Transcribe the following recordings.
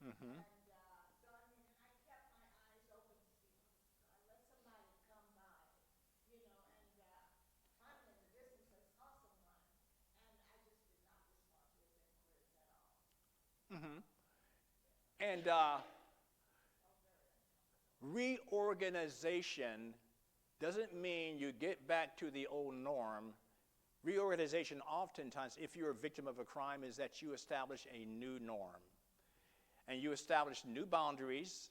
Mm-hmm. So I mean, and I kept my eyes open to see. So I let somebody come by, and finally in the distance I saw someone, and I just did not respond to his inquiries at all. Mm-hmm. Yeah, And felt very uncomfortable. reorganization doesn't mean you get back to the old norm. Reorganization, oftentimes, if you're a victim of a crime, is that you establish a new norm. And you establish new boundaries,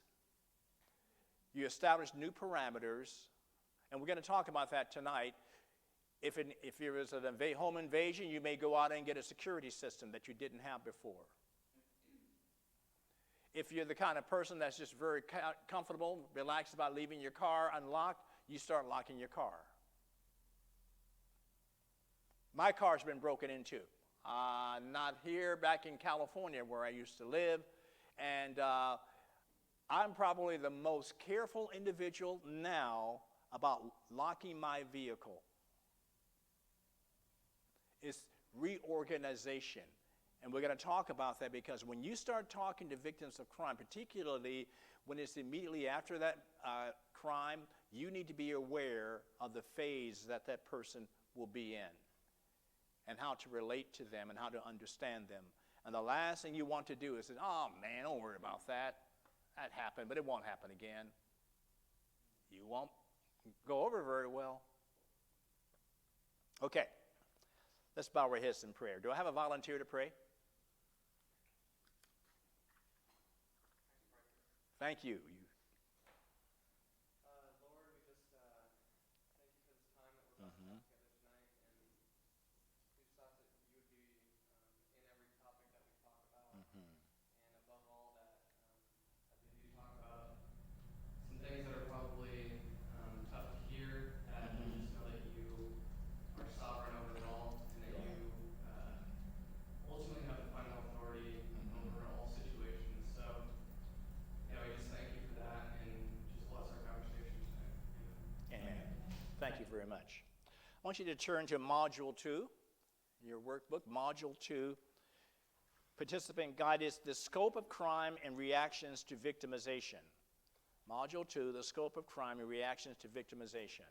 you establish new parameters, and we're going to talk about that tonight. If there is a home invasion, you may go out and get a security system that you didn't have before. If you're the kind of person that's just very comfortable, relaxed about leaving your car unlocked, you start locking your car. My car's been broken into. Not here, back in California where I used to live. And I'm probably the most careful individual now about locking my vehicle. It's reorganization. And we're going to talk about that because when you start talking to victims of crime, particularly when it's immediately after that crime, you need to be aware of the phase that that person will be in and how to relate to them and how to understand them. And the last thing you want to do is say, oh man, don't worry about that. That happened, but it won't happen again. You won't go over very well. Okay, let's bow our heads in prayer. Do I have a volunteer to pray? Thank you. Lord, we just thank you for this time that we're about to Mm-hmm. have together tonight, and we just ask that you would be in every topic that we talk about, Mm-hmm. and above all that we do talk about some things that are probably tough to hear, that we just know that you are sovereign over it all, and that you ultimately have the final authority over all situations. So, we just thank you for that, and just bless our conversation tonight. Amen. Amen. Thank you very much. I want you to turn to Module 2, your workbook, Module 2, Participant Guide is the scope of crime and reactions to victimization. Module 2, the scope of crime and reactions to victimization.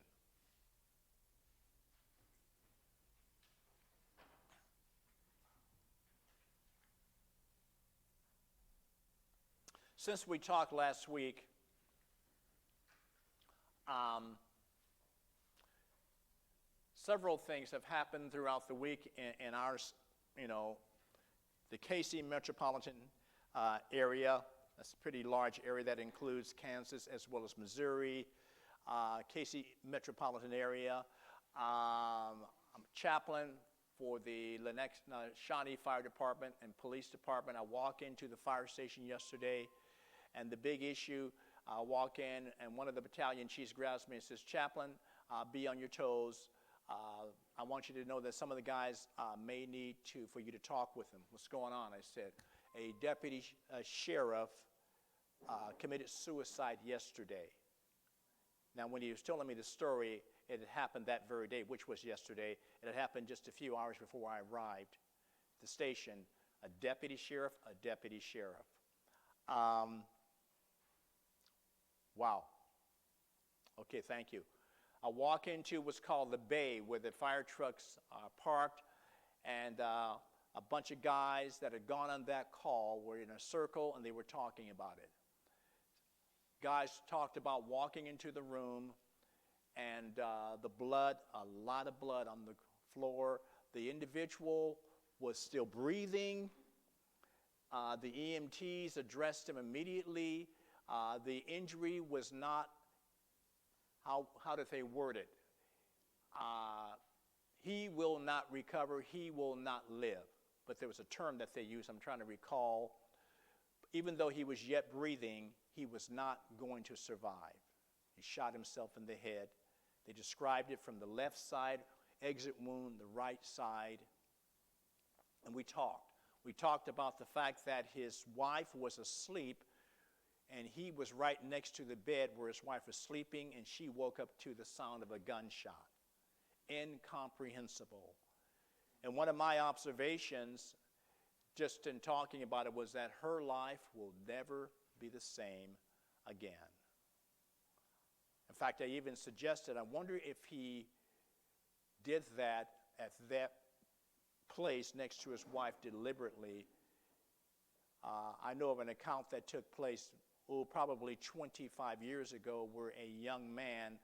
Since we talked last week, several things have happened throughout the week in our, the KC metropolitan area. That's a pretty large area that includes Kansas as well as Missouri, KC metropolitan area. I'm a chaplain for the Lenox Shawnee Fire Department and Police Department. I walk into the fire station yesterday, and the big issue, I walk in, and one of the battalion chiefs grabs me and says, "Chaplain, be on your toes. I want you to know that some of the guys may need for you to talk with them." "What's going on?" I said. "A deputy sheriff committed suicide yesterday." Now, when he was telling me the story, it had happened that very day, which was yesterday. It had happened just a few hours before I arrived at the station. A deputy sheriff. Wow. Okay, thank you. I walk into what's called the bay, where the fire trucks are parked, and a bunch of guys that had gone on that call were in a circle, and they were talking about it. Guys talked about walking into the room, and the blood, a lot of blood on the floor. The individual was still breathing. The EMTs addressed him immediately. The injury was not, how did they word it? He will not recover, he will not live. But there was a term that they used, I'm trying to recall. Even though he was yet breathing, he was not going to survive. He shot himself in the head. They described it from the left side, exit wound, the right side. And we talked. We talked about the fact that his wife was asleep, and he was right next to the bed where his wife was sleeping, and she woke up to the sound of a gunshot. Incomprehensible. And one of my observations just in talking about it, was that her life will never be the same again. In fact, I even suggested, I wonder if he did that at that place next to his wife deliberately. I know of an account that took place, probably 25 years ago, where a young man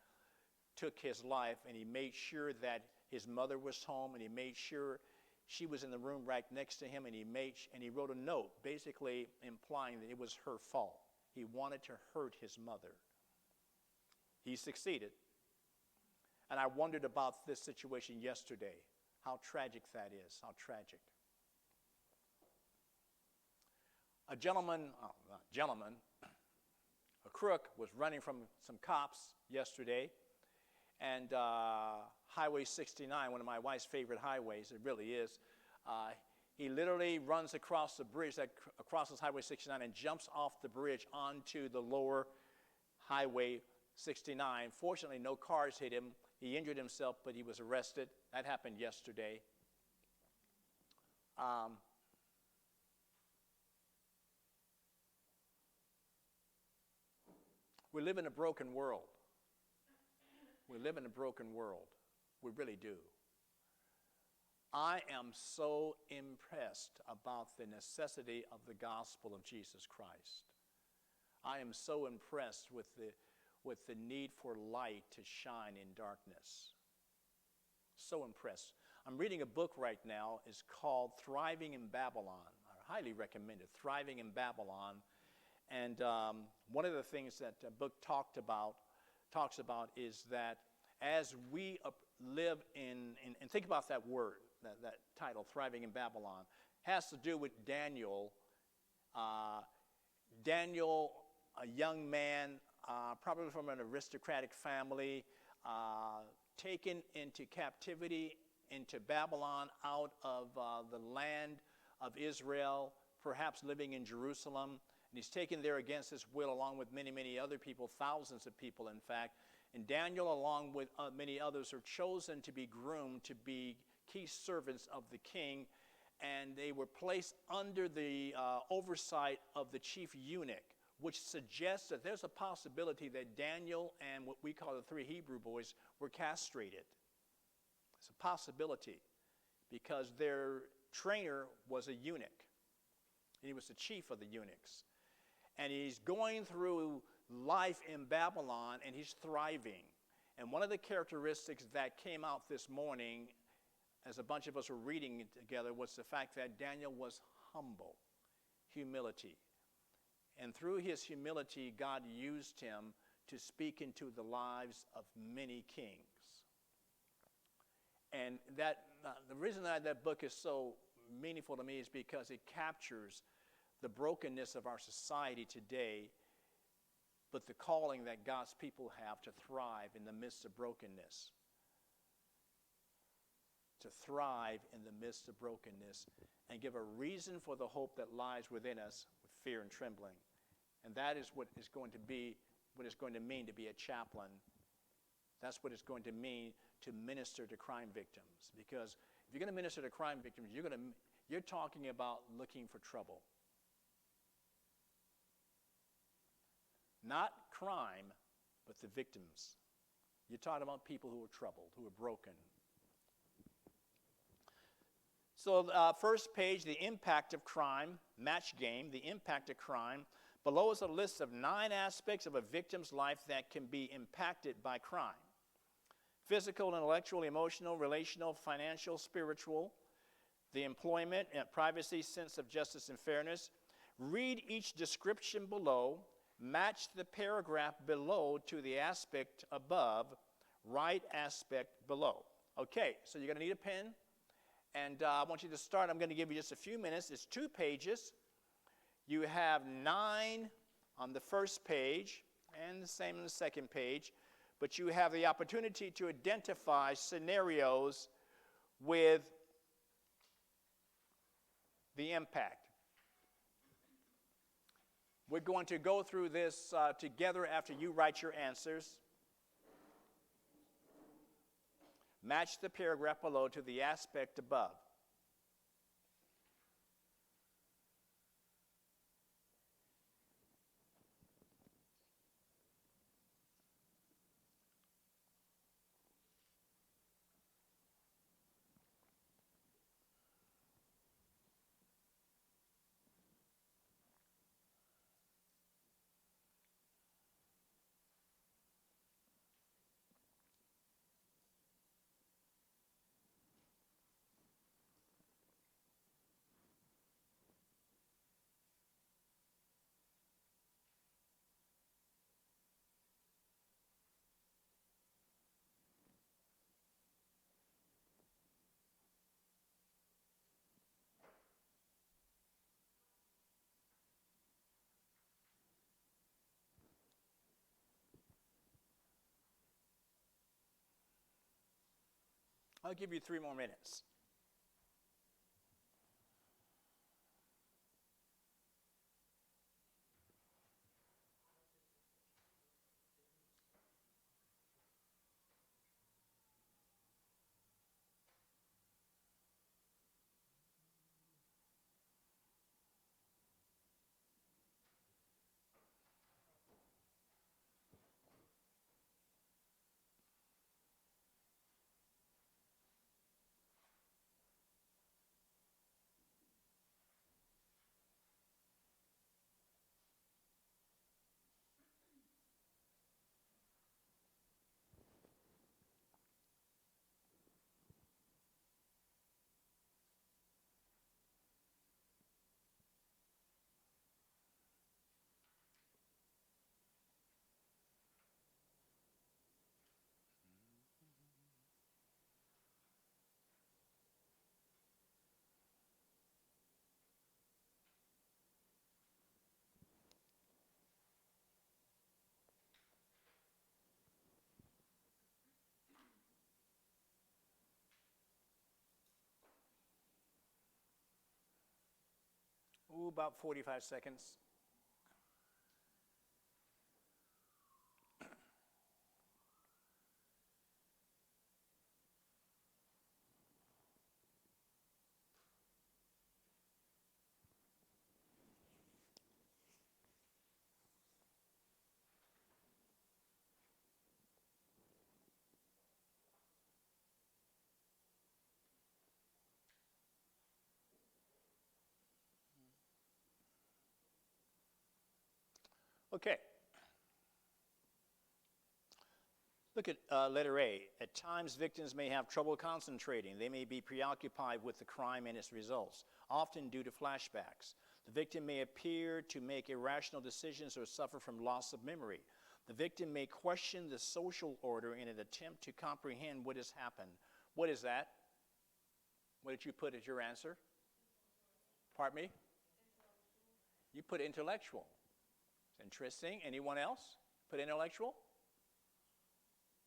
took his life, and he made sure that his mother was home, and he made sure she was in the room right next to him, and he wrote a note basically implying that it was her fault. He wanted to hurt his mother. He succeeded. And I wondered about this situation yesterday, how tragic that is, how tragic. A crook was running from some cops yesterday, and Highway 69, one of my wife's favorite highways, it really is, he literally runs across the bridge that crosses Highway 69 and jumps off the bridge onto the lower Highway 69. Fortunately, no cars hit him. He injured himself, but he was arrested. That happened yesterday. We live in a broken world. We live in a broken world. We really do. I am so impressed about the necessity of the gospel of Jesus Christ. I am so impressed with the need for light to shine in darkness. So impressed. I'm reading a book right now. It's called Thriving in Babylon. I highly recommend it, Thriving in Babylon. And one of the things that the book talks about is that as we live and think about that word, that title, Thriving in Babylon, has to do with Daniel. Daniel, a young man, probably from an aristocratic family, taken into captivity into Babylon out of the land of Israel, perhaps living in Jerusalem. And he's taken there against his will along with many, many other people, thousands of people, in fact. And Daniel, along with many others, are chosen to be groomed to be key servants of the king. And they were placed under the oversight of the chief eunuch, which suggests that there's a possibility that Daniel and what we call the three Hebrew boys were castrated. It's a possibility because their trainer was a eunuch. And he was the chief of the eunuchs. And he's going through life in Babylon, and he's thriving. And one of the characteristics that came out this morning, as a bunch of us were reading it together, was the fact that Daniel was humble, humility. And through his humility, God used him to speak into the lives of many kings. And the reason that book is so meaningful to me is because it captures the brokenness of our society today, but the calling that God's people have to thrive in the midst of brokenness. To thrive in the midst of brokenness and give a reason for the hope that lies within us with fear and trembling. And that is what it's going to mean to be a chaplain. That's what it's going to mean to minister to crime victims. Because if you're going to minister to crime victims, you're talking about looking for trouble. Not crime, but the victims. You're talking about people who are troubled, who are broken. So first page, the impact of crime, match game, the impact of crime. Below is a list of 9 aspects of a victim's life that can be impacted by crime. Physical, intellectual, emotional, relational, financial, spiritual, the employment, privacy, sense of justice and fairness. Read each description below. Match the paragraph below to the aspect above, right aspect below. Okay, so you're going to need a pen. And I want you to start. I'm going to give you just a few minutes. It's 2 pages. You have 9 on the first page and the same on the second page. But you have the opportunity to identify scenarios with the impact. We're going to go through this together after you write your answers. Match the paragraph below to the aspect above. I'll give you 3 more minutes. Ooh, about 45 seconds. Okay. Look at letter A. At times, victims may have trouble concentrating. They may be preoccupied with the crime and its results, often due to flashbacks. The victim may appear to make irrational decisions or suffer from loss of memory. The victim may question the social order in an attempt to comprehend what has happened. What is that? What did you put as your answer? Pardon me? You put intellectual. Interesting. Anyone else put intellectual?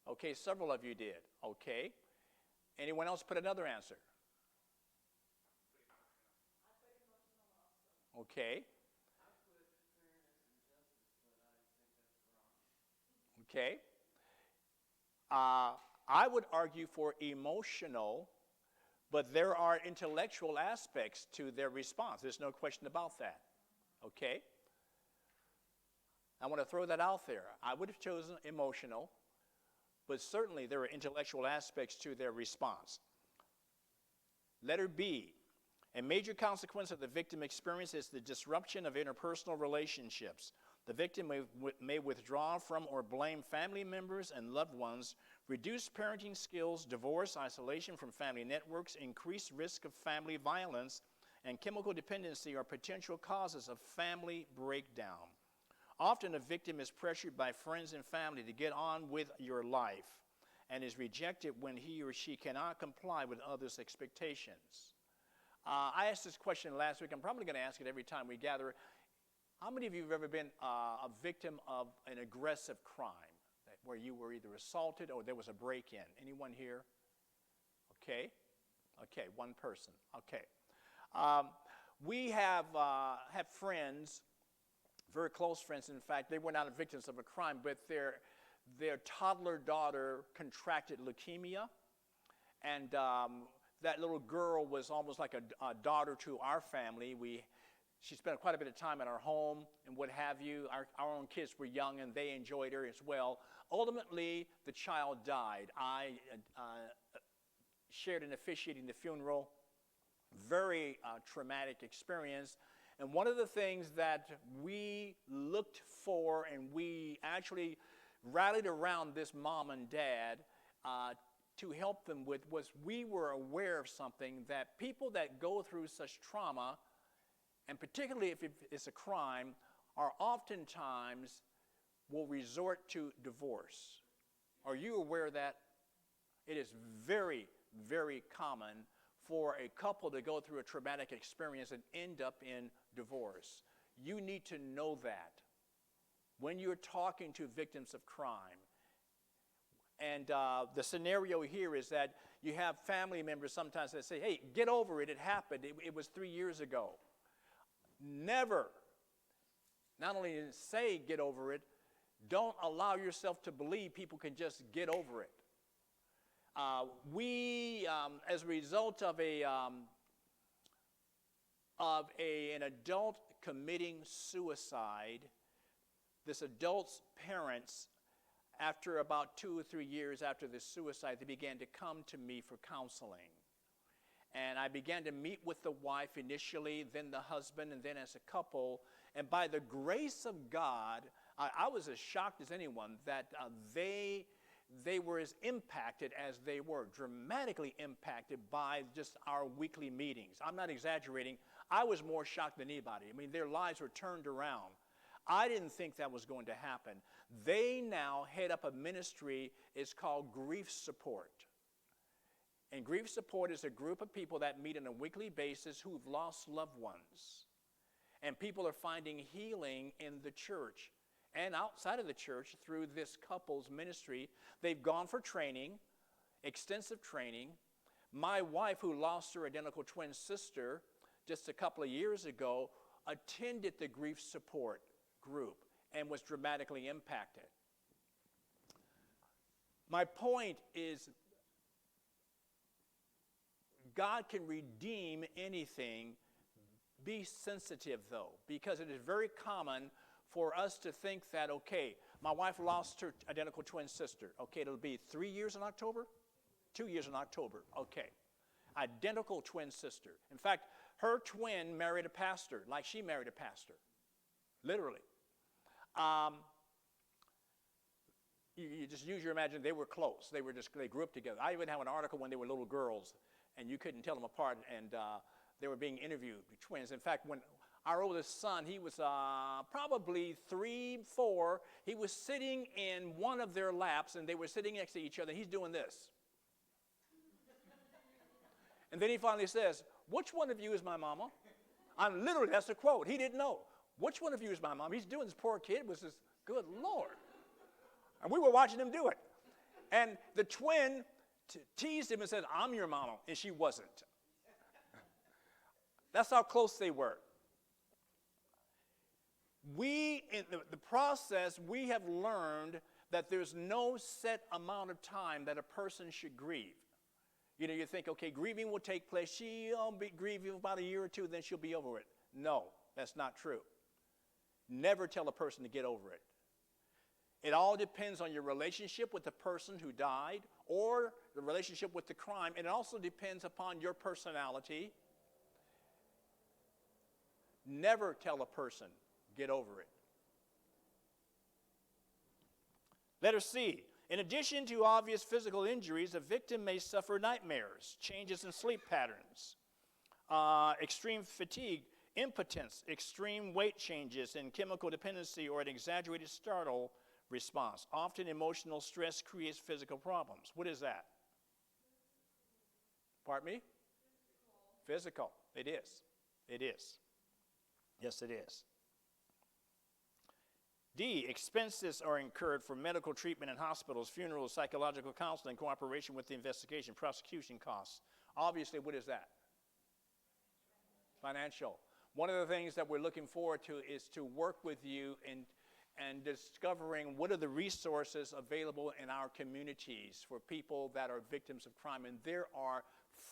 Okay, several of you did. Okay. Anyone else put another answer? Okay. Okay. I would argue for emotional, but there are intellectual aspects to their response. There's no question about that. Okay? I want to throw that out there. I would have chosen emotional, but certainly there are intellectual aspects to their response. Letter B. A major consequence of the victim experience is the disruption of interpersonal relationships. The victim may withdraw from or blame family members and loved ones, reduce parenting skills, divorce, isolation from family networks, increased risk of family violence, and chemical dependency are potential causes of family breakdown. Often a victim is pressured by friends and family to get on with your life and is rejected when he or she cannot comply with others' expectations. I asked this question last week. I'm probably going to ask it every time we gather. How many of you have ever been a victim of an aggressive crime where you were either assaulted or there was a break-in? Anyone here? Okay. Okay, one person. Okay. We have friends, very close friends. In fact, they were not victims of a crime, but their toddler daughter contracted leukemia, and that little girl was almost like a daughter to our family. She spent quite a bit of time at our home and what have you. Our own kids were young, and they enjoyed her as well. Ultimately, the child died. I shared in officiating the funeral. Very traumatic experience. And one of the things that we looked for, and we actually rallied around this mom and dad to help them with, was we were aware of something, that people that go through such trauma, and particularly if it's a crime, are oftentimes will resort to divorce. Are you aware of that? It is very, very common for a couple to go through a traumatic experience and end up in divorce. You need to know that when you're talking to victims of crime. And the scenario here is that You have family members sometimes that say, hey, get over it. It happened. It was 3 years ago. Never, not only say get over it, don't allow yourself to believe people can just get over it. As a result of an adult committing suicide, this adult's parents, after about 2 or 3 years after the suicide, they began to come to me for counseling. And I began to meet with the wife initially, then the husband, and then as a couple. And by the grace of God, I was as shocked as anyone that they were as impacted as they were, dramatically impacted by just our weekly meetings. I'm not exaggerating. I was more shocked than anybody. I mean, their lives were turned around. I didn't think that was going to happen. They now head up a ministry. It's called Grief Support. And Grief Support is a group of people that meet on a weekly basis who've lost loved ones. And people are finding healing in the church and outside of the church through this couple's ministry. They've gone for training, extensive training. My wife, who lost her identical twin sister just a couple of years ago, attended the Grief Support group and was dramatically impacted. My point is, God can redeem anything. Be sensitive, though, because it is very common for us to think that, okay, my wife lost her identical twin sister. Okay, it'll be 3 years in October? 2 years in October. Okay. Identical twin sister. In fact, her twin married a pastor, like she married a pastor. Literally. You just use your imagination. They were close. They grew up together. I even have an article when they were little girls, and you couldn't tell them apart, and they were being interviewed, twins. In fact, when our oldest son, he was probably 3, 4, he was sitting in one of their laps, and they were sitting next to each other, and he's doing this. And then he finally says, which one of you is my mama? I'm literally, that's a quote. He didn't know. Which one of you is my mom? He's doing, this poor kid was this, good Lord. And we were watching him do it. And the twin teased him and said, I'm your mama. And she wasn't. That's how close they were. In the process, we have learned that there's no set amount of time that a person should grieve. You know, you think, okay, grieving will take place. She'll be grieving about a year or two, then she'll be over it. No, that's not true. Never tell a person to get over it. It all depends on your relationship with the person who died or the relationship with the crime. And it also depends upon your personality. Never tell a person, get over it. Letter C. In addition to obvious physical injuries, a victim may suffer nightmares, changes in sleep patterns, extreme fatigue, impotence, extreme weight changes, and chemical dependency or an exaggerated startle response. Often emotional stress creates physical problems. What is that? Pardon me? Physical. It is. It is. Yes, it is. D, expenses are incurred for medical treatment in hospitals, funerals, psychological counseling, cooperation with the investigation, prosecution costs. Obviously, what is that? Financial. One of the things that we're looking forward to is to work with you and discovering what are the resources available in our communities for people that are victims of crime. And there are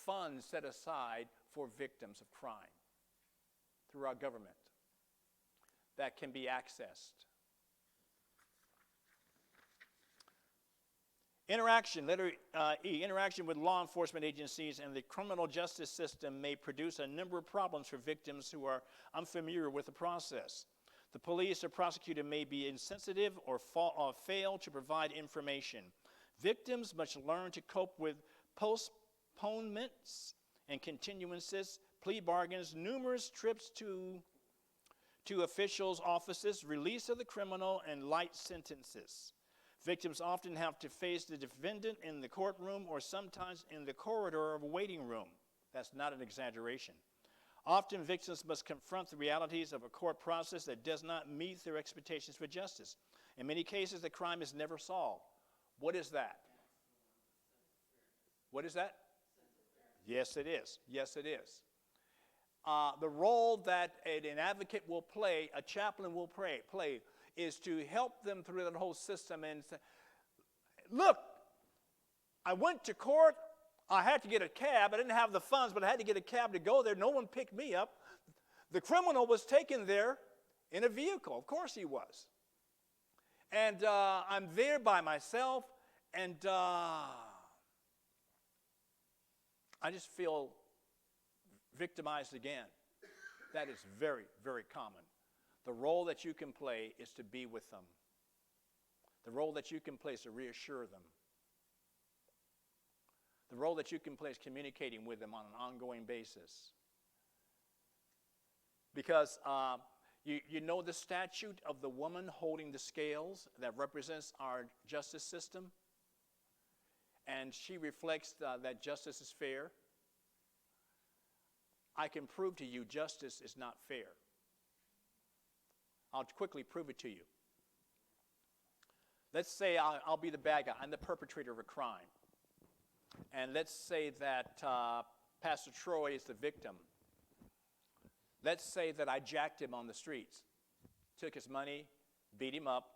funds set aside for victims of crime through our government that can be accessed. Interaction, letter E, interaction with law enforcement agencies and the criminal justice system may produce a number of problems for victims who are unfamiliar with the process. The police or prosecutor may be insensitive or fail to provide information. Victims must learn to cope with postponements and continuances, plea bargains, numerous trips to officials' offices, release of the criminal, and light sentences. Victims often have to face the defendant in the courtroom or sometimes in the corridor of a waiting room. That's not an exaggeration. Often victims must confront the realities of a court process that does not meet their expectations for justice. In many cases, the crime is never solved. What is that? What is that? Yes, it is. Yes, it is. The role that an advocate will play, a chaplain will play, is to help them through that whole system and say, look, I went to court. I had to get a cab. I didn't have the funds, but I had to get a cab to go there. No one picked me up. The criminal was taken there in a vehicle. Of course he was. And I'm there by myself, and I just feel victimized again. That is very, very common. The role that you can play is to be with them. The role that you can play is to reassure them. The role that you can play is communicating with them on an ongoing basis. Because you know the statute of the woman holding the scales that represents our justice system? And she reflects that justice is fair. I can prove to you justice is not fair. I'll quickly prove it to you. Let's say I'll be the bad guy. I'm the perpetrator of a crime. And let's say that Pastor Troy is the victim. Let's say that I jacked him on the streets, took his money, beat him up,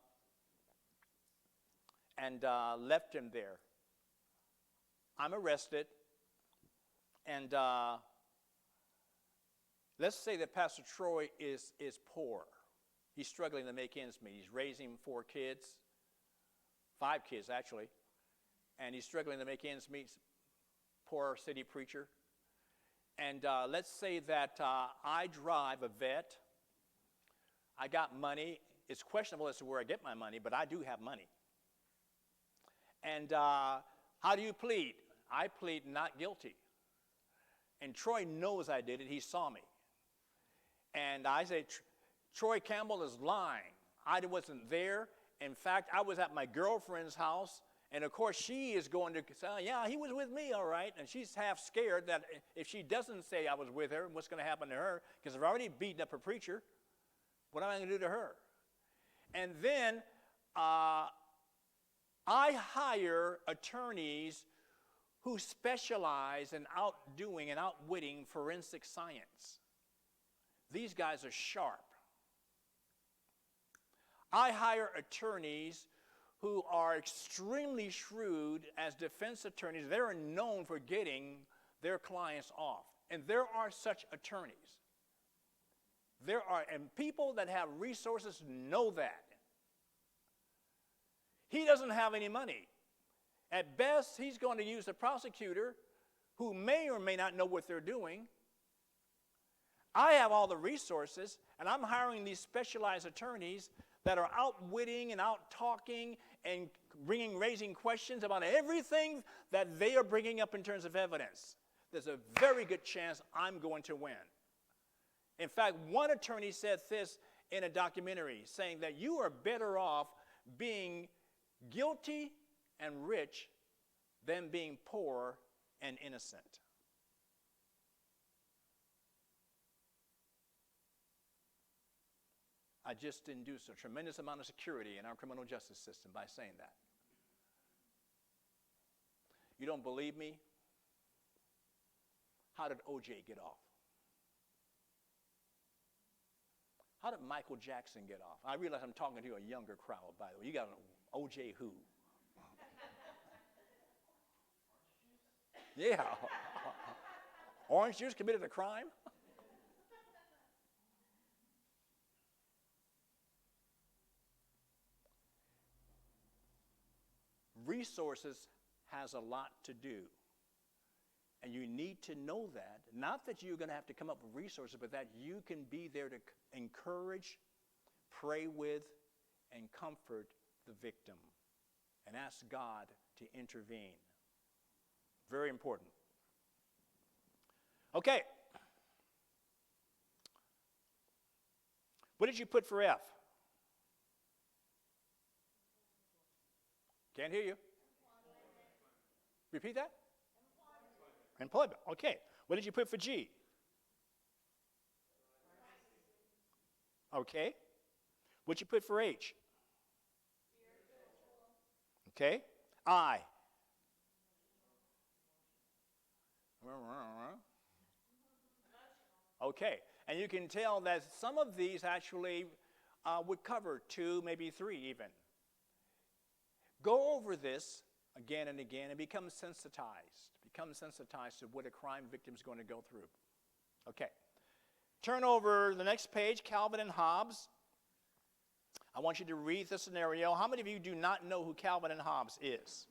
and left him there. I'm arrested, and let's say that Pastor Troy is poor. He's struggling to make ends meet. He's raising 4 kids, 5 kids actually, and he's struggling to make ends meet. Poor city preacher. And let's say that I drive a vet. I got money. It's questionable as to where I get my money, but I do have money. And how do you plead? I plead not guilty. And Troy knows I did it. He saw me. And I say, Troy Campbell is lying. I wasn't there. In fact, I was at my girlfriend's house. And, of course, she is going to say, yeah, he was with me, all right. And she's half scared that if she doesn't say I was with her, what's going to happen to her? Because I've already beaten up a preacher. What am I going to do to her? And then I hire attorneys who specialize in outdoing and outwitting forensic science. These guys are sharp. I hire attorneys who are extremely shrewd as defense attorneys. They're known for getting their clients off. And there are such attorneys. And people that have resources know that. He doesn't have any money. At best, he's going to use a prosecutor who may or may not know what they're doing. I have all the resources, and I'm hiring these specialized attorneys that are outwitting and out-talking and raising questions about everything that they are bringing up in terms of evidence. There's a very good chance I'm going to win. In fact, one attorney said this in a documentary, saying that you are better off being guilty and rich than being poor and innocent. I just induced a tremendous amount of security in our criminal justice system by saying that. You don't believe me? How did O.J. get off? How did Michael Jackson get off? I realize I'm talking to a younger crowd, by the way. You got an O.J. who? Yeah. Orange juice committed a crime? Resources has a lot to do. And you need to know that. Not that you're going to have to come up with resources, but that you can be there to encourage, pray with, and comfort the victim. And ask God to intervene. Very important. Okay. What did you put for F? Can't hear you. Repeat that? Employment. Okay. What did you put for G? Okay. What'd you put for H? Okay. I. Okay, and you can tell that some of these actually would cover 2, maybe 3 even. Go over this again and again and become sensitized. Become sensitized to what a crime victim is going to go through. Okay. Turn over the next page, Calvin and Hobbes. I want you to read the scenario. How many of you do not know who Calvin and Hobbes is?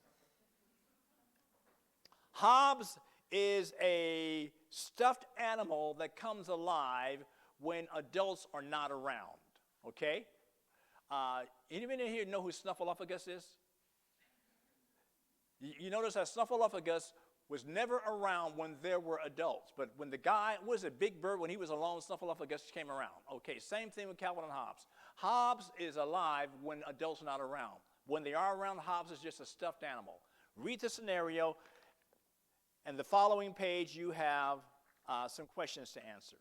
Hobbes is a stuffed animal that comes alive when adults are not around. Okay? Anyone in here know who Snuffleupagus is? You notice that Snuffleupagus was never around when there were adults. But when the guy was a big bird, when he was alone, Snuffleupagus came around. Okay, same thing with Calvin and Hobbes. Hobbes is alive when adults are not around. When they are around, Hobbes is just a stuffed animal. Read the scenario, and the following page you have some questions to answer.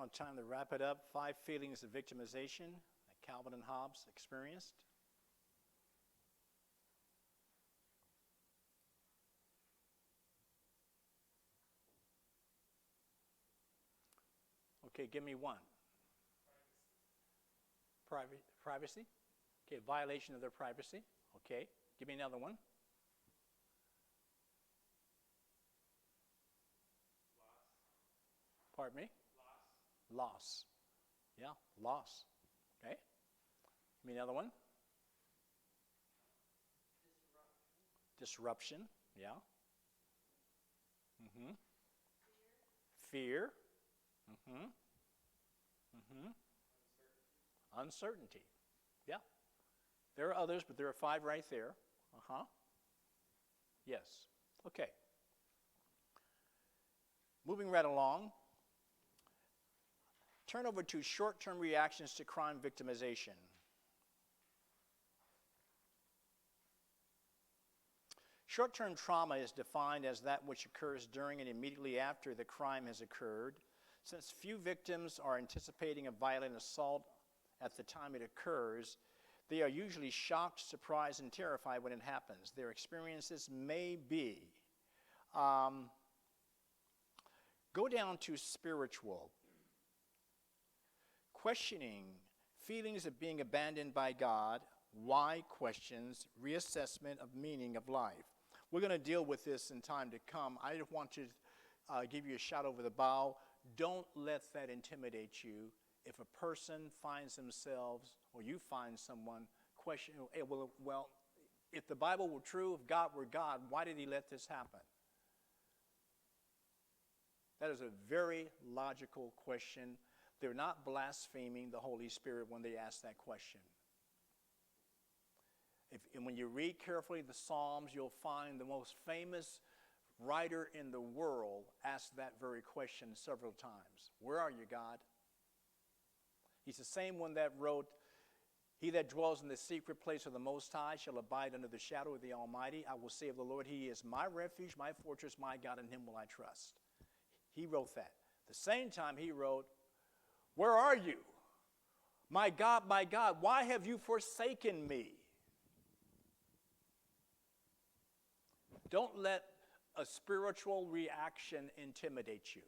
on time to wrap it up. 5 feelings of victimization that Calvin and Hobbes experienced. Okay, give me one. Privacy. Okay, violation of their privacy. Okay, give me another one. Pardon me? Loss. Yeah, loss. Okay. Give me another one. Disruption. Yeah. Mm-hmm. Fear. Mm-hmm. Mm-hmm. Uncertainty. Yeah. There are others, but there are 5 right there. Uh-huh. Yes. Okay. Moving right along. Turn over to short-term reactions to crime victimization. Short-term trauma is defined as that which occurs during and immediately after the crime has occurred. Since few victims are anticipating a violent assault at the time it occurs, they are usually shocked, surprised, and terrified when it happens. Their experiences may be. Go down to spiritual. Questioning, feelings of being abandoned by God, why questions, reassessment of meaning of life. We're going to deal with this in time to come. I just want to give you a shot over the bow. Don't let that intimidate you. If a person finds themselves, or you find someone questioning, hey, well, if the Bible were true, if God were God, why did he let this happen? That is a very logical question. They're not blaspheming the Holy Spirit when they ask that question. And when you read carefully the Psalms, you'll find the most famous writer in the world asked that very question several times. Where are you, God? He's the same one that wrote, he that dwells in the secret place of the Most High shall abide under the shadow of the Almighty. I will say of the Lord, he is my refuge, my fortress, my God, in him will I trust. He wrote that. The same time he wrote, where are you? My God, why have you forsaken me? Don't let a spiritual reaction intimidate you.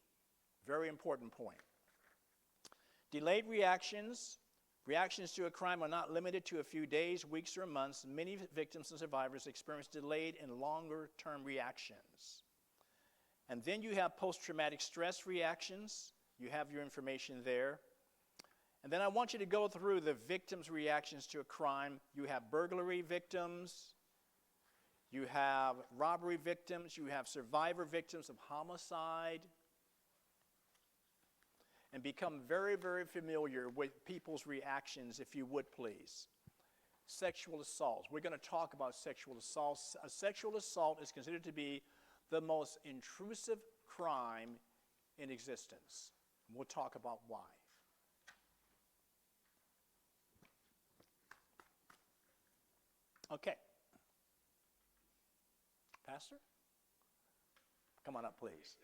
Very important point. Delayed reactions. Reactions to a crime are not limited to a few days, weeks, or months. Many victims and survivors experience delayed and longer-term reactions. And then you have post-traumatic stress reactions. You have your information there. And then I want you to go through the victims' reactions to a crime. You have burglary victims. You have robbery victims. You have survivor victims of homicide. And become very, very familiar with people's reactions, if you would please. Sexual assaults. We're going to talk about sexual assaults. A sexual assault is considered to be the most intrusive crime in existence. We'll talk about why. Okay. Pastor? Come on up, please.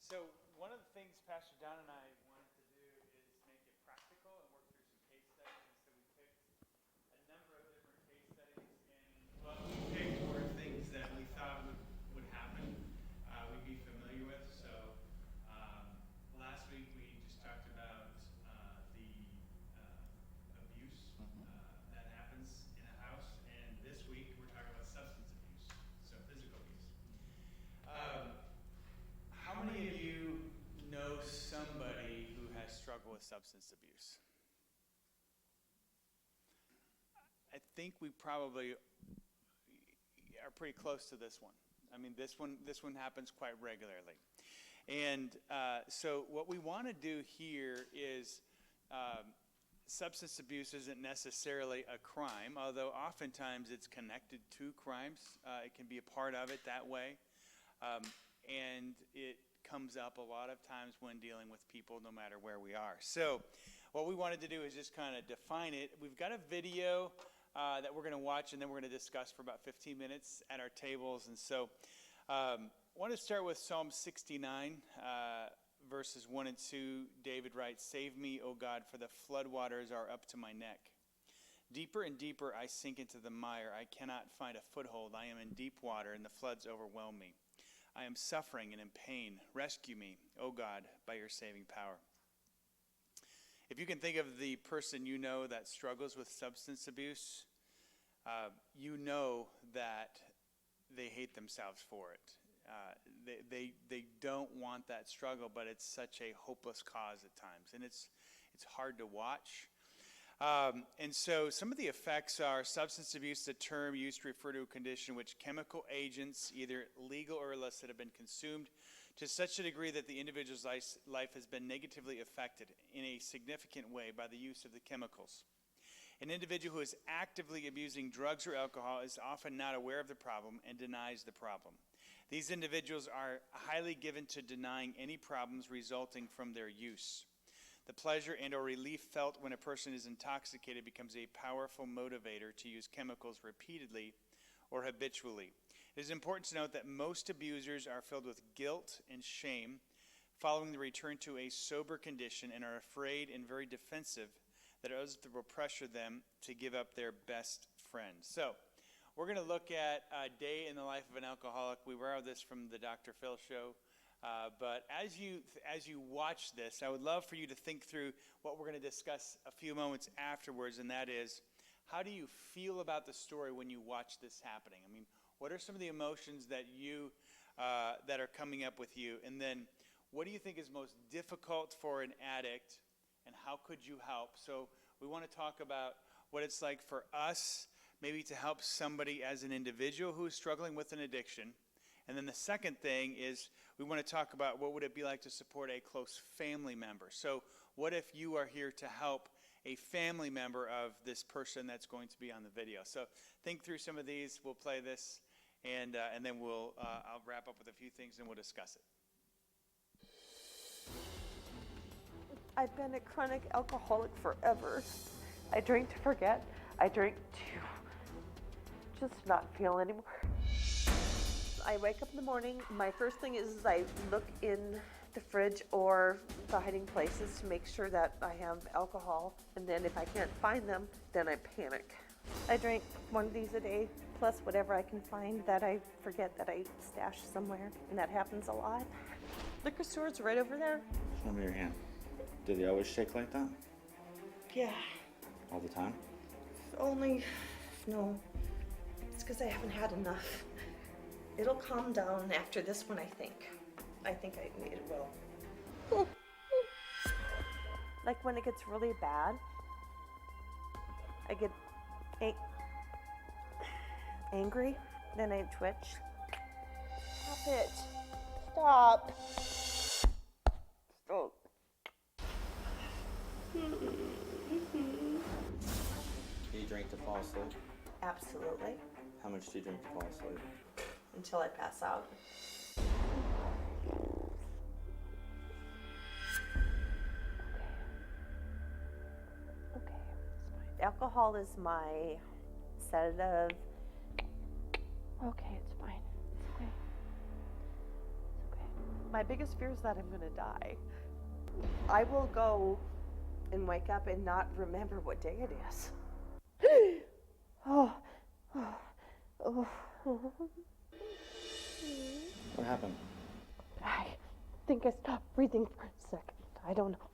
So one of the things Pastor Don and I wanted to do is make it practical and work through some case studies. And so we picked a number of different case studies, and what we picked were things that we thought would happen, we'd be familiar with. So last week we just talked about the abuse that happens in a house, and this week we're talking about substance abuse, so physical abuse. How many of you know somebody who has struggled with substance abuse? I think we probably are pretty close to this one. I mean, this one happens quite regularly. And so what we want to do here is substance abuse isn't necessarily a crime, although oftentimes it's connected to crimes. It can be a part of it that way. And it comes up a lot of times when dealing with people, no matter where we are. So what we wanted to do is just kind of define it. We've got a video that we're going to watch, and then we're going to discuss for about 15 minutes at our tables. And so I want to start with Psalm 69, verses 1 and 2. David writes, "Save me, O God, for the floodwaters are up to my neck. Deeper and deeper I sink into the mire. I cannot find a foothold. I am in deep water, and the floods overwhelm me. I am suffering and in pain. Rescue me, O God, by your saving power." If you can think of the person you know that struggles with substance abuse, you know that they hate themselves for it. They don't want that struggle, but it's such a hopeless cause at times, and it's hard to watch. And so some of the effects are substance abuse, the term used to refer to a condition in which chemical agents, either legal or illicit, have been consumed to such a degree that the individual's life has been negatively affected in a significant way by the use of the chemicals. An individual who is actively abusing drugs or alcohol is often not aware of the problem and denies the problem. These individuals are highly given to denying any problems resulting from their use. The pleasure and or relief felt when a person is intoxicated becomes a powerful motivator to use chemicals repeatedly or habitually. It is important to note that most abusers are filled with guilt and shame following the return to a sober condition and are afraid and very defensive that others will pressure them to give up their best friend. So we're going to look at a day in the life of an alcoholic. We borrowed this from the Dr. Phil show. But as you watch this, I would love for you to think through what we're going to discuss a few moments afterwards, and that is, how do you feel about the story when you watch this happening? I mean, what are some of the emotions that that are coming up with you? And then, what do you think is most difficult for an addict, and how could you help? So we want to talk about what it's like for us, maybe to help somebody as an individual who is struggling with an addiction. And then the second thing is we want to talk about what would it be like to support a close family member. So what if you are here to help a family member of this person that's going to be on the video? So think through some of these. We'll play this, and then I'll wrap up with a few things, and we'll discuss it. I've been a chronic alcoholic forever. I drink to forget. I drink to just not feel anymore. I wake up in the morning, my first thing is I look in the fridge or the hiding places to make sure that I have alcohol, and then if I can't find them, then I panic. I drink one of these a day, plus whatever I can find that I forget that I stashed somewhere, and that happens a lot. Liquor store's right over there. Show me your hand. Do they always shake like that? Yeah, All the time? no, it's because I haven't had enough. It'll calm down after this one, I think. It will. Like when it gets really bad, I get angry, then I twitch. Stop it. Stop. Stop. Do you drink to fall asleep? Absolutely, How much do you drink to fall asleep? until I pass out. Okay, it's fine. Alcohol is my sedative. Okay, it's fine. It's okay. It's okay. My biggest fear is that I'm gonna die. I will go and wake up and not remember what day it is. Oh. What happened? I think I stopped breathing for a second. I don't know.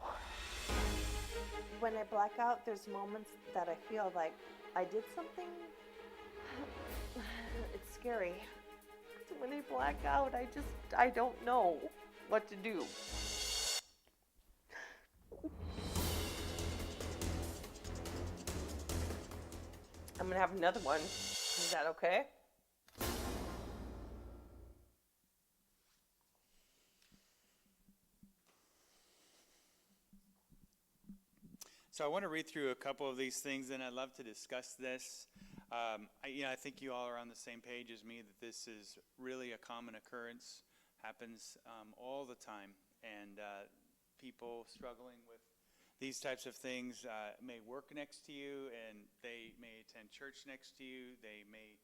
When I black out, there's moments that I feel like I did something. It's scary. When I black out, I don't know what to do. I'm gonna have another one. Is that okay? So I want to read through a couple of these things, and I'd love to discuss this. I think you all are on the same page as me that this is really a common occurrence, happens all the time, and people struggling with these types of things may work next to you, and they may attend church next to you. They may,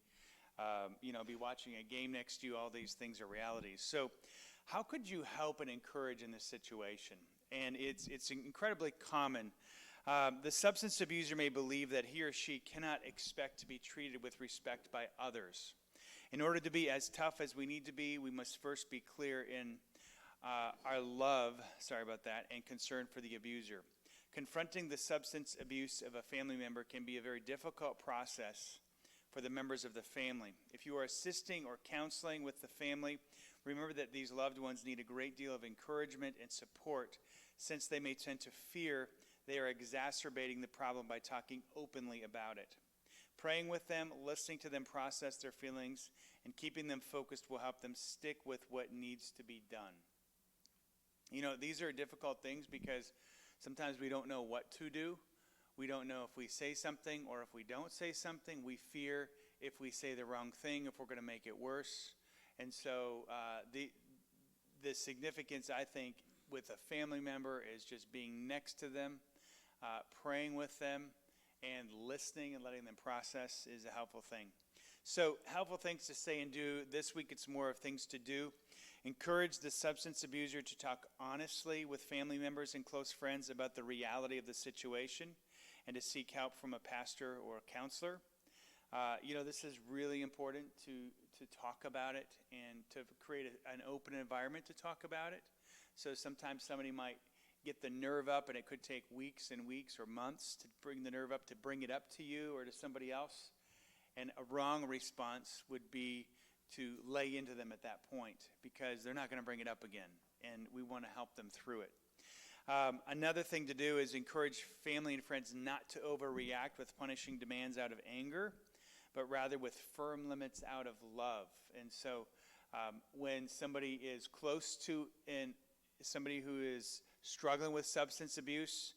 be watching a game next to you. All these things are realities. So how could you help and encourage in this situation? And it's incredibly common. The substance abuser may believe that he or she cannot expect to be treated with respect by others. In order to be as tough as we need to be, we must first be clear in our love, and concern for the abuser. Confronting the substance abuse of a family member can be a very difficult process for the members of the family. If you are assisting or counseling with the family, remember that these loved ones need a great deal of encouragement and support, since they may tend to fear they are exacerbating the problem by talking openly about it. Praying with them, listening to them process their feelings, and keeping them focused will help them stick with what needs to be done. These are difficult things because sometimes we don't know what to do. We don't know if we say something or if we don't say something. We fear if we say the wrong thing, if we're going to make it worse. And so the significance, I think, with a family member is just being next to them, praying with them, and listening and letting them process is a helpful thing. So helpful things to say and do. This week it's more of things to do. Encourage the substance abuser to talk honestly with family members and close friends about the reality of the situation and to seek help from a pastor or a counselor. This is really important to talk about it and to create an open environment to talk about it. So sometimes somebody might get the nerve up, and it could take weeks and weeks or months to bring the nerve up, to bring it up to you or to somebody else. And a wrong response would be to lay into them at that point, because they're not going to bring it up again, and we want to help them through it. Another thing to do is encourage family and friends not to overreact with punishing demands out of anger, but rather with firm limits out of love. And so when somebody is close to somebody who is struggling with substance abuse,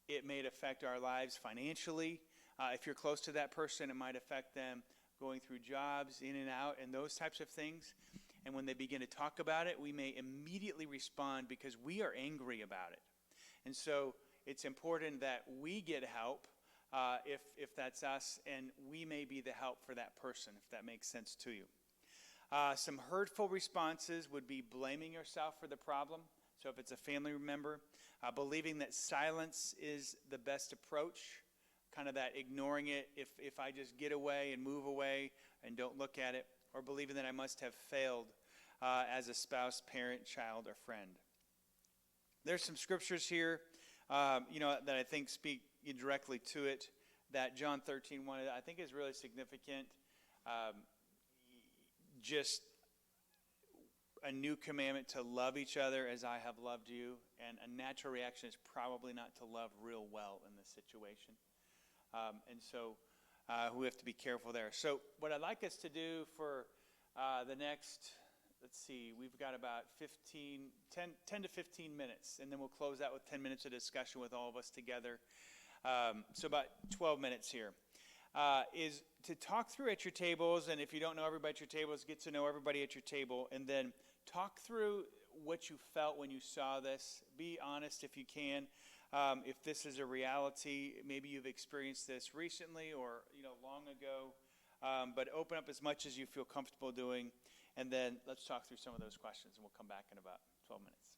it may affect our lives financially. If you're close to that person, it might affect them going through jobs, in and out, and those types of things. And when they begin to talk about it, we may immediately respond because we are angry about it. And so it's important that we get help if that's us, and we may be the help for that person, if that makes sense to you. Some hurtful responses would be blaming yourself for the problem. So if it's a family member, believing that silence is the best approach, kind of that ignoring it, if I just get away and move away and don't look at it, or believing that I must have failed as a spouse, parent, child, or friend. There's some scriptures here, that I think speak directly to it. That John 13:1, I think, is really significant. Just a new commandment to love each other as I have loved you, and a natural reaction is probably not to love real well in this situation. And so we have to be careful there. So what I'd like us to do for the next, we've got about 10 to 15 minutes, and then we'll close out with 10 minutes of discussion with all of us together. So about 12 minutes here. Is to talk through at your tables, and if you don't know everybody at your tables, get to know everybody at your table, and then talk through what you felt when you saw this. Be honest if you can. If this is a reality, maybe you've experienced this recently or long ago, but open up as much as you feel comfortable doing, and then let's talk through some of those questions, and we'll come back in about 12 minutes.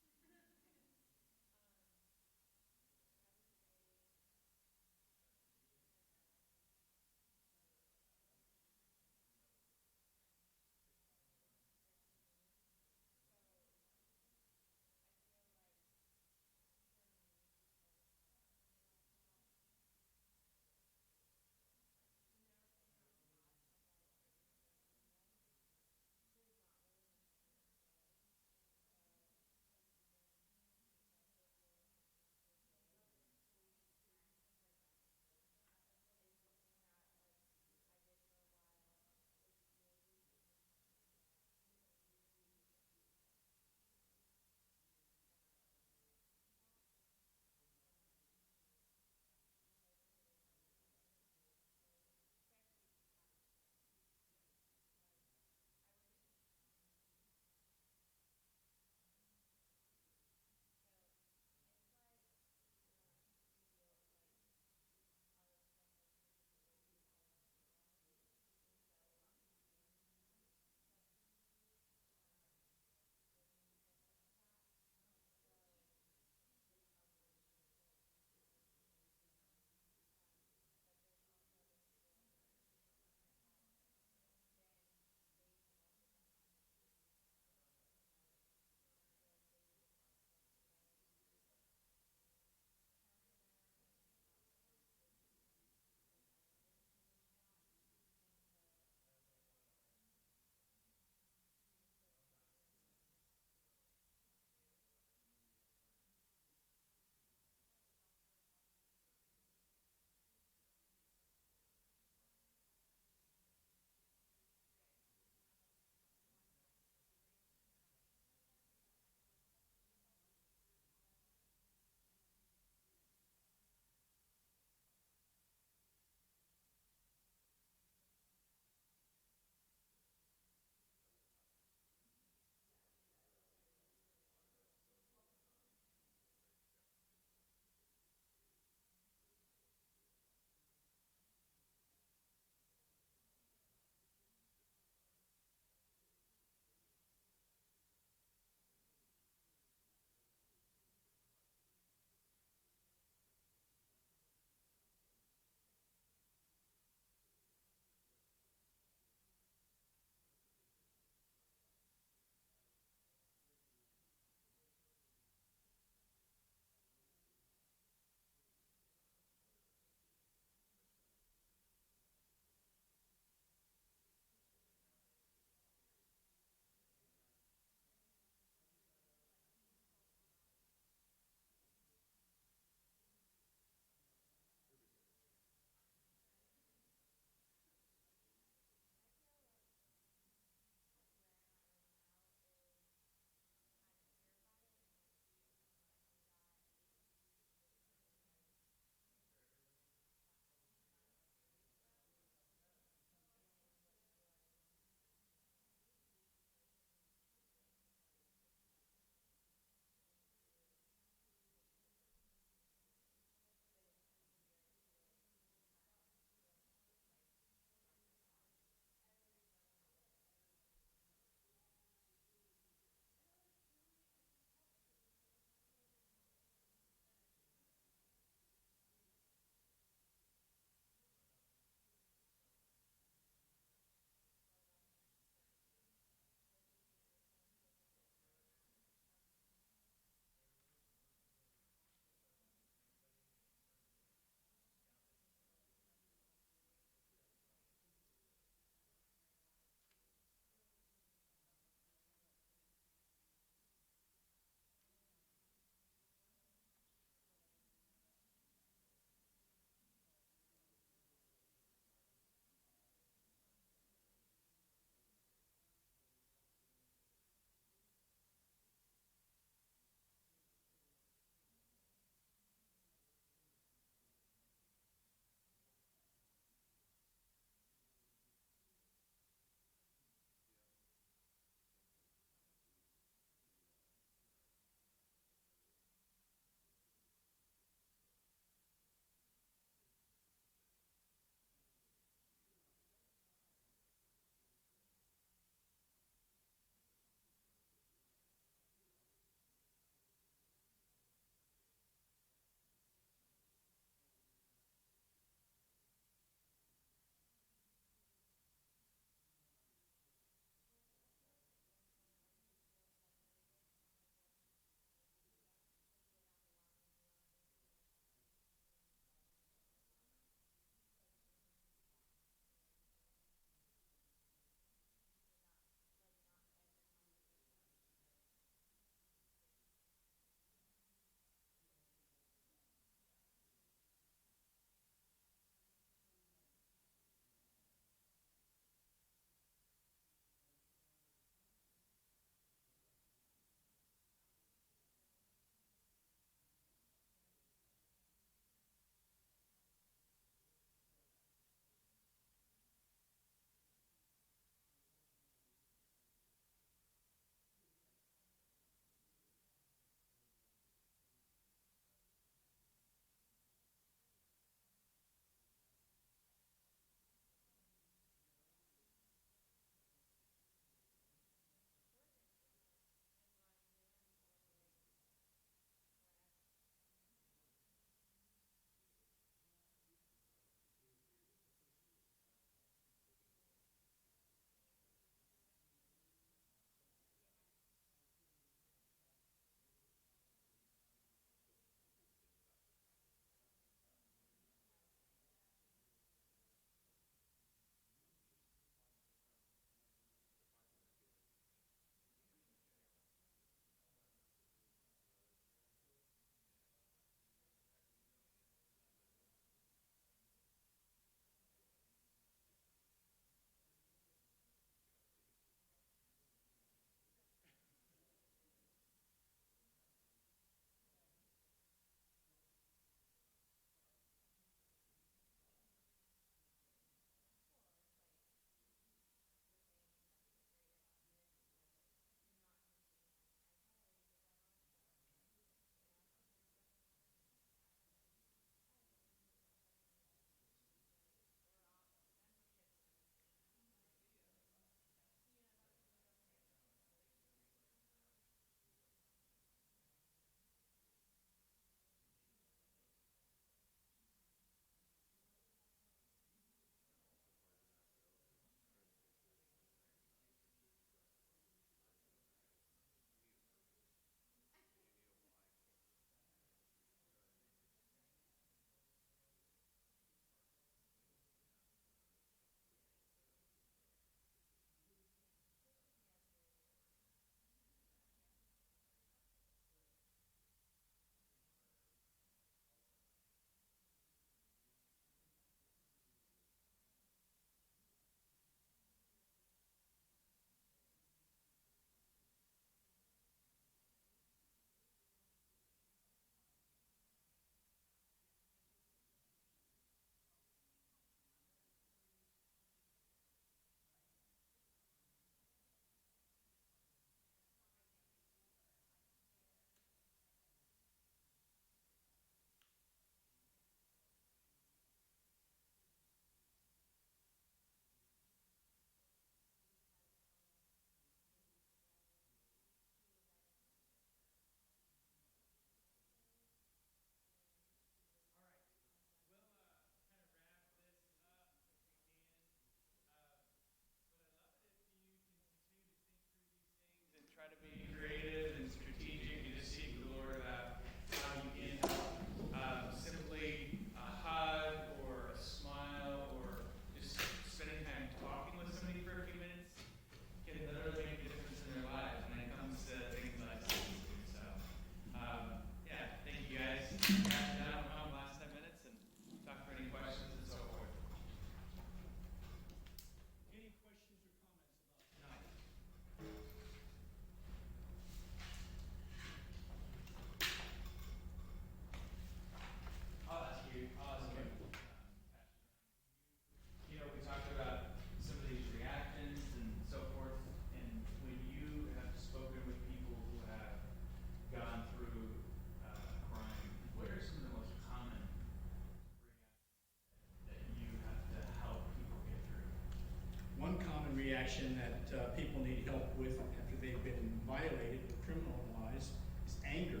reaction that people need help with after they've been violated or criminalized is anger.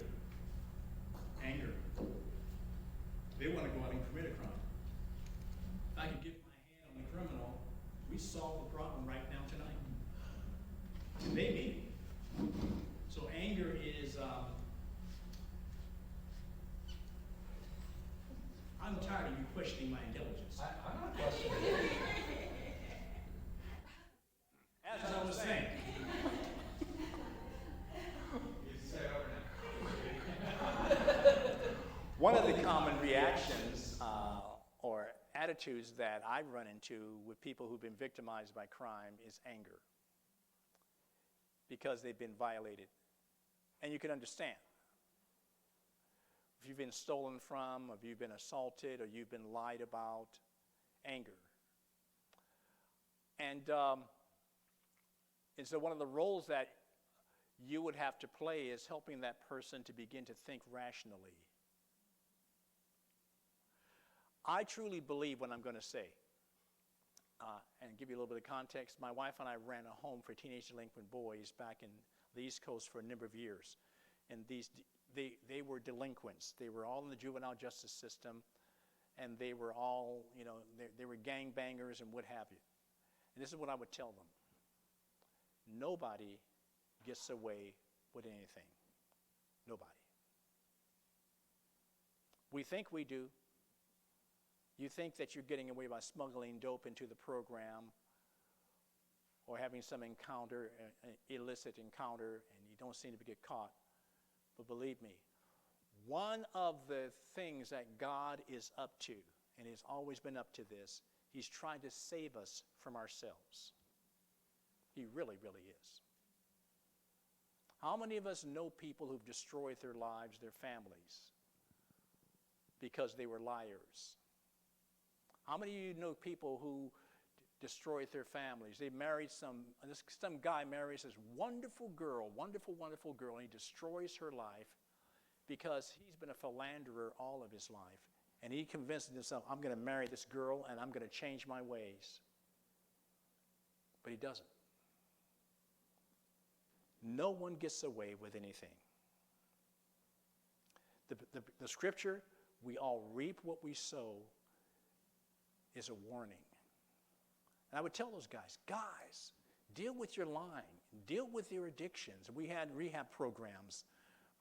Anger. They want to go out and commit a crime. If I can get my hand on the criminal, we solve the problem right now tonight. Today meeting. So anger is, I'm tired of you questioning my intelligence. I'm not questioning it. As I was saying. You say it over now. One of the common reactions or attitudes that I run into with people who've been victimized by crime is anger, because they've been violated. And you can understand. If you've been stolen from, or if you've been assaulted, or you've been lied about, anger. And so one of the roles that you would have to play is helping that person to begin to think rationally. I truly believe what I'm going to say. And give you a little bit of context, my wife and I ran a home for teenage delinquent boys back in the East Coast for a number of years. And they were delinquents. They were all in the juvenile justice system, and they were all, they were gangbangers and what have you. And this is what I would tell them. Nobody gets away with anything. Nobody. We think we do. You think that you're getting away by smuggling dope into the program or having some encounter, an illicit encounter, and you don't seem to get caught. But believe me, one of the things that God is up to, and He's always been up to this, He's trying to save us from ourselves. He really, really is. How many of us know people who've destroyed their lives, their families, because they were liars? How many of you know people who destroyed their families? They married some guy marries this wonderful girl, wonderful girl, and he destroys her life because he's been a philanderer all of his life. And he convinced himself, I'm going to marry this girl and I'm going to change my ways. But he doesn't. No one gets away with anything. The scripture, we all reap what we sow, is a warning. And I would tell those guys, deal with your lying, deal with your addictions. We had rehab programs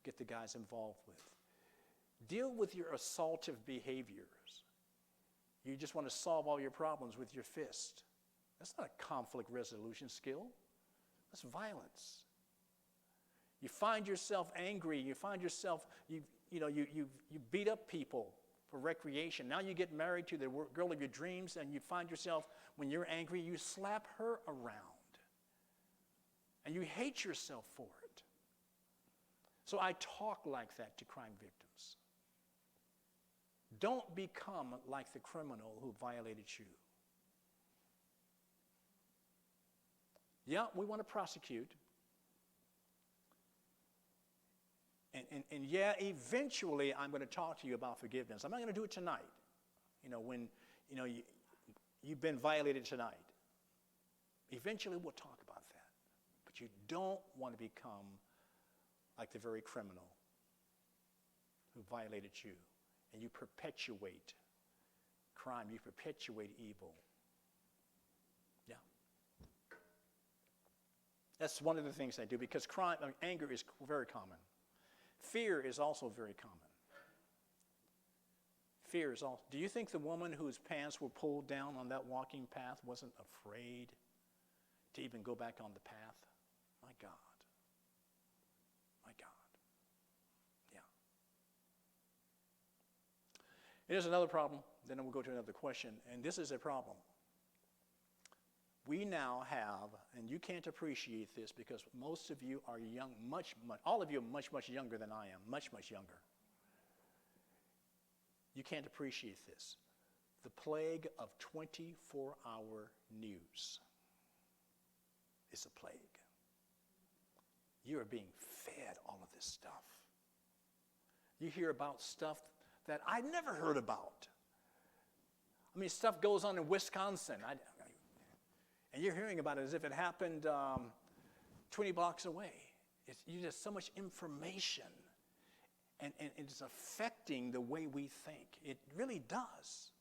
get the guys involved with. Deal with your assaultive behaviors. You just want to solve all your problems with your fist. That's not a conflict resolution skill. That's violence. You find yourself angry. You find yourself, you beat up people for recreation. Now you get married to the girl of your dreams, and you find yourself, when you're angry, you slap her around. And you hate yourself for it. So I talk like that to crime victims. Don't become like the criminal who violated you. Yeah, we want to prosecute. And yeah, eventually I'm going to talk to you about forgiveness. I'm not going to do it tonight. When you've been violated tonight. Eventually we'll talk about that. But you don't want to become like the very criminal who violated you. And you perpetuate crime. You perpetuate evil. Yeah. That's one of the things I do, because anger is very common. Fear is also very common. Fear is also. Do you think the woman whose pants were pulled down on that walking path wasn't afraid to even go back on the path? My God. My God. Yeah. Here's another problem. Then we'll go to another question. And this is a problem. We now have, and you can't appreciate this because most of you are young, all of you are much, much younger than I am, much, much younger. You can't appreciate this. The plague of 24-hour news is a plague. You are being fed all of this stuff. You hear about stuff that I never heard about. I mean, stuff goes on in Wisconsin. And you're hearing about it as if it happened 20 blocks away. You just so much information, and it's affecting the way we think. It really does.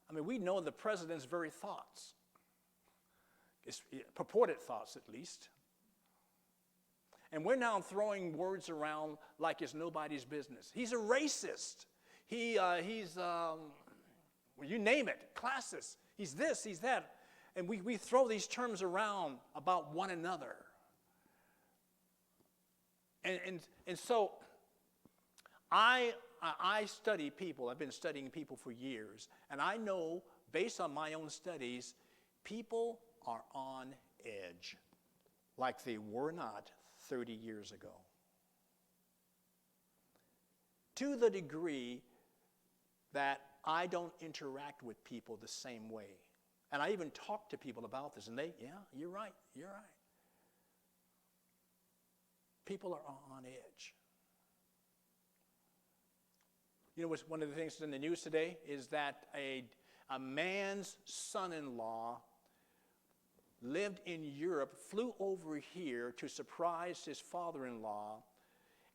I mean, we know the president's very thoughts, purported thoughts at least. And we're now throwing words around like it's nobody's business. He's a racist. He's well, you name it, classist. He's this, he's that. And we throw these terms around about one another. And so I study people. I've been studying people for years. And I know, based on my own studies, people are on edge like they were not 30 years ago. To the degree that I don't interact with people the same way. And I even talk to people about this, and yeah, you're right. People are on edge. You know what's one of the things in the news today is that a man's son-in-law lived in Europe, flew over here to surprise his father-in-law,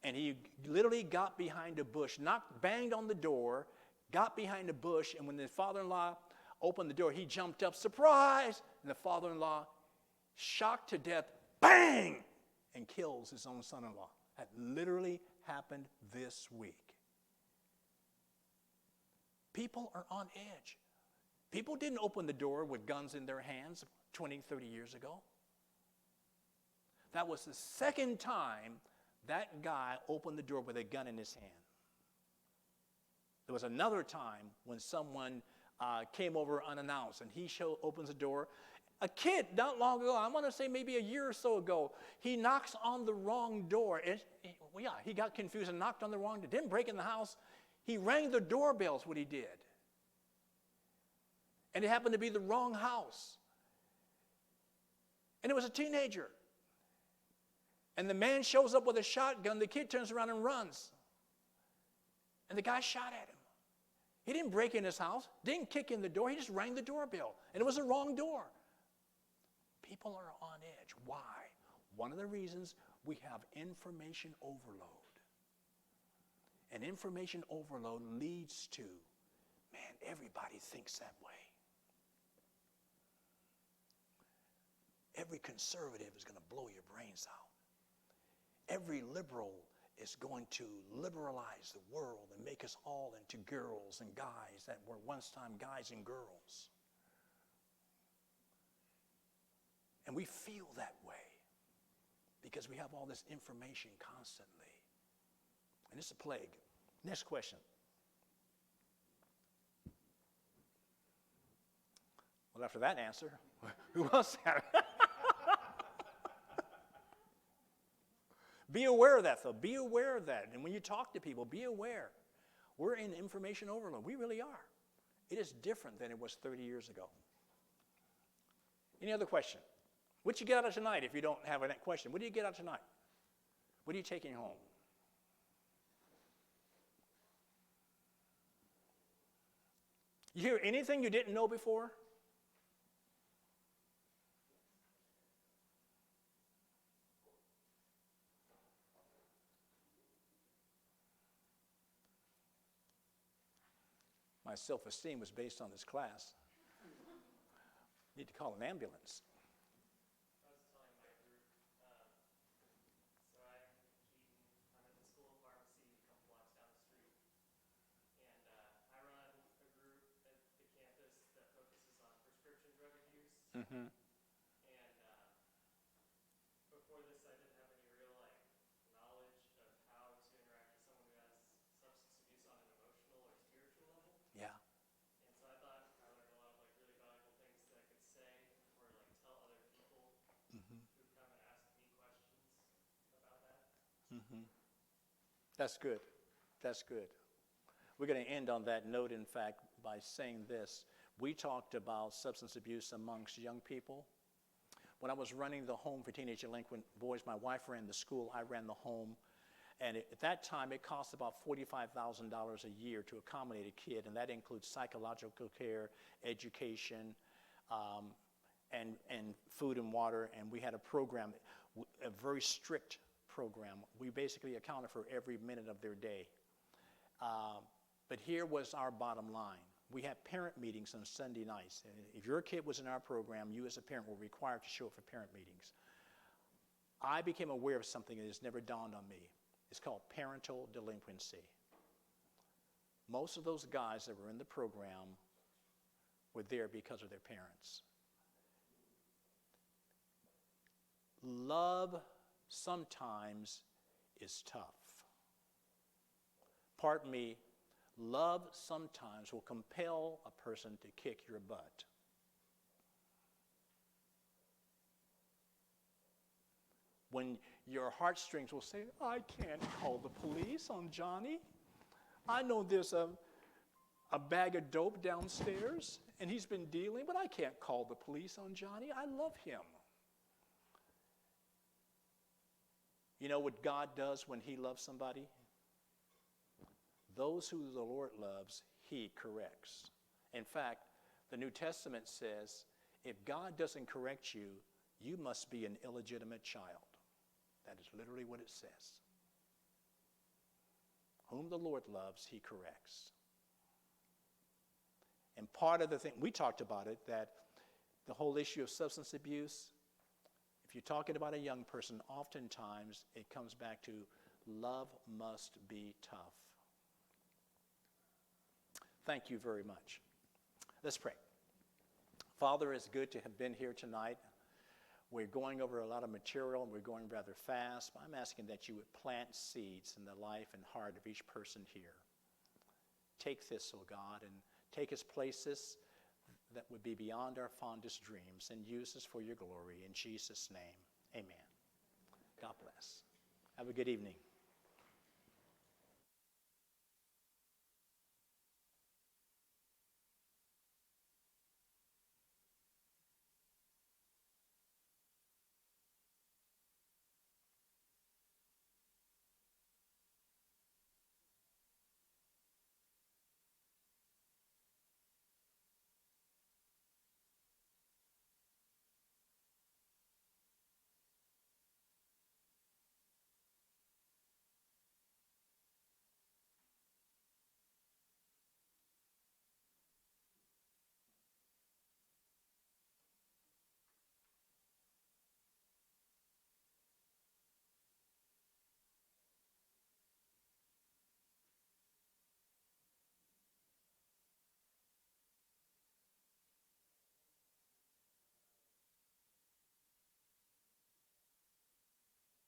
and he literally got behind a bush, banged on the door, got behind a bush, and when the father-in-law opened the door, he jumped up, surprise! And the father-in-law, shocked to death, bang! And kills his own son-in-law. That literally happened this week. People are on edge. People didn't open the door with guns in their hands 20, 30 years ago. That was the second time that guy opened the door with a gun in his hand. There was another time when someone came over unannounced, and he opens the door. A kid, not long ago, I want to say maybe a year or so ago, he knocks on the wrong door. He got confused and knocked on the wrong door. Didn't break in the house. He rang the doorbell is what he did. And it happened to be the wrong house. And it was a teenager. And the man shows up with a shotgun. The kid turns around and runs. And the guy shot at him. He didn't break in his house, didn't kick in the door. He just rang the doorbell. And it was the wrong door. People are on edge. Why? One of the reasons we have information overload. And information overload leads to, man, everybody thinks that way. Every conservative is going to blow your brains out. Every liberal is going to liberalize the world and make us all into girls and guys that were once time guys and girls. And we feel that way because we have all this information constantly. And it's a plague. Next question. Well, after that answer, who was that? Be aware of that, though. Be aware of that. And when you talk to people, be aware. We're in information overload. We really are. It is different than it was 30 years ago. Any other question? What you get out of tonight if you don't have a question? What do you get out tonight? What are you taking home? You hear anything you didn't know before? My self-esteem was based on this class. Need to call an ambulance. I was telling my group, so I'm at the School of Pharmacy a couple blocks down the street. And I run a group at the campus that focuses on prescription drug abuse. Mm-hmm. And before this, I didn't have any real knowledge of how to interact with someone who has substance abuse on an emotional or spiritual level. Yeah. And so I thought I learned a lot of really valuable things that I could say or tell other people Mm-hmm. who come and ask me questions about that. Mm-hmm. That's good. That's good. We're going to end on that note, in fact, by saying this. We talked about substance abuse amongst young people. When I was running the home for teenage delinquent boys, my wife ran the school, I ran the home. And at that time, it cost about $45,000 a year to accommodate a kid, and that includes psychological care, education, and food and water. And we had a program, a very strict program. We basically accounted for every minute of their day. But here was our bottom line. We had parent meetings on Sunday nights. And if your kid was in our program, you as a parent were required to show up for parent meetings. I became aware of something that has never dawned on me. It's called parental delinquency. Most of those guys that were in the program were there because of their parents. Love sometimes is tough. Pardon me, love sometimes will compel a person to kick your butt. When your heartstrings will say, I can't call the police on Johnny. I know there's a bag of dope downstairs and he's been dealing, but I can't call the police on Johnny. I love him. You know what God does when he loves somebody? Those who the Lord loves, he corrects. In fact, the New Testament says, if God doesn't correct you, you must be an illegitimate child. That is literally what it says. Whom the Lord loves, he corrects. And part of the thing, we talked about it, that the whole issue of substance abuse, if you're talking about a young person, oftentimes it comes back to love must be tough. Thank you very much. Let's pray. Father, it's good to have been here tonight. We're going over a lot of material and we're going rather fast. But I'm asking that you would plant seeds in the life and heart of each person here. Take this, oh God, and take us places that would be beyond our fondest dreams and use us for your glory. In Jesus' name, amen. God bless. Have a good evening.